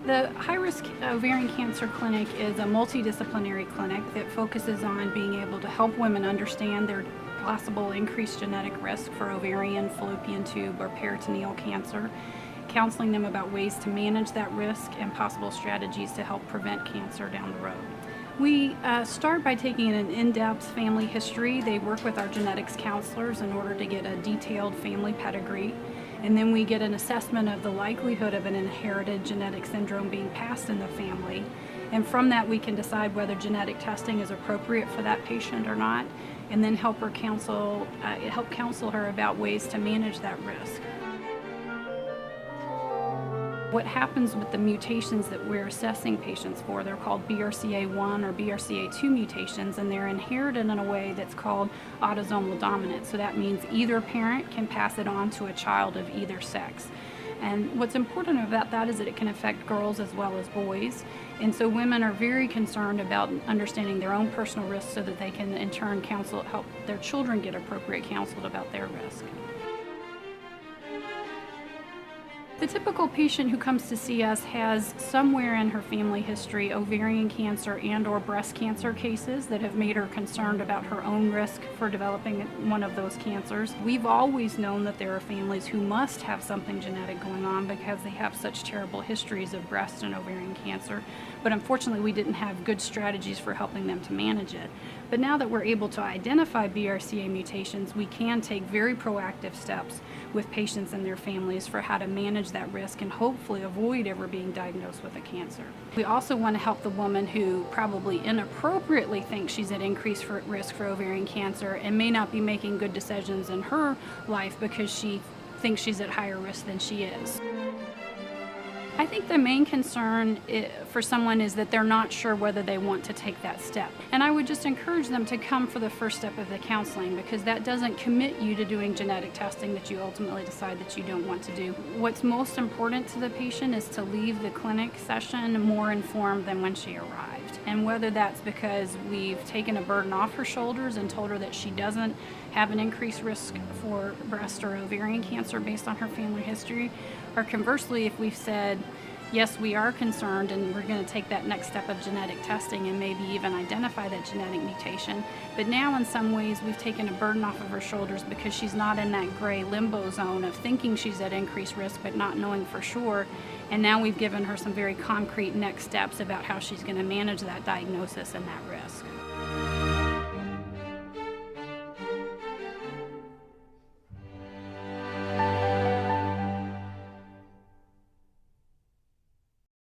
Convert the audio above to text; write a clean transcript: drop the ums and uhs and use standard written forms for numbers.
The high-risk ovarian cancer clinic is a multidisciplinary clinic that focuses on being able to help women understand their possible increased genetic risk for ovarian, fallopian tube, or peritoneal cancer, counseling them about ways to manage that risk and possible strategies to help prevent cancer down the road. We start by taking an in-depth family history. They work with our genetics counselors in order to get a detailed family pedigree. And then we get an assessment of the likelihood of an inherited genetic syndrome being passed in the family. And from that, we can decide whether genetic testing is appropriate for that patient or not, and then help counsel her about ways to manage that risk. What happens with the mutations that we're assessing patients for, they're called BRCA1 or BRCA2 mutations, and they're inherited in a way that's called autosomal dominant. So that means either parent can pass it on to a child of either sex. And what's important about that is that it can affect girls as well as boys. And so women are very concerned about understanding their own personal risks so that they can in turn help their children get appropriate counsel about their risk. The typical patient who comes to see us has somewhere in her family history ovarian cancer and or breast cancer cases that have made her concerned about her own risk for developing one of those cancers. We've always known that there are families who must have something genetic going on because they have such terrible histories of breast and ovarian cancer, but unfortunately we didn't have good strategies for helping them to manage it. But now that we're able to identify BRCA mutations, we can take very proactive steps with patients and their families for how to manage that risk and hopefully avoid ever being diagnosed with a cancer. We also want to help the woman who probably inappropriately thinks she's at increased risk for ovarian cancer and may not be making good decisions in her life because she thinks she's at higher risk than she is. I think the main concern for someone is that they're not sure whether they want to take that step. And I would just encourage them to come for the first step of the counseling, because that doesn't commit you to doing genetic testing that you ultimately decide that you don't want to do. What's most important to the patient is to leave the clinic session more informed than when she arrived. And whether that's because we've taken a burden off her shoulders and told her that she doesn't have an increased risk for breast or ovarian cancer based on her family history, or conversely, if we've said, yes, we are concerned and we're going to take that next step of genetic testing and maybe even identify that genetic mutation, but now in some ways we've taken a burden off of her shoulders because she's not in that gray limbo zone of thinking she's at increased risk but not knowing for sure, and now we've given her some very concrete next steps about how she's going to manage that diagnosis and that risk.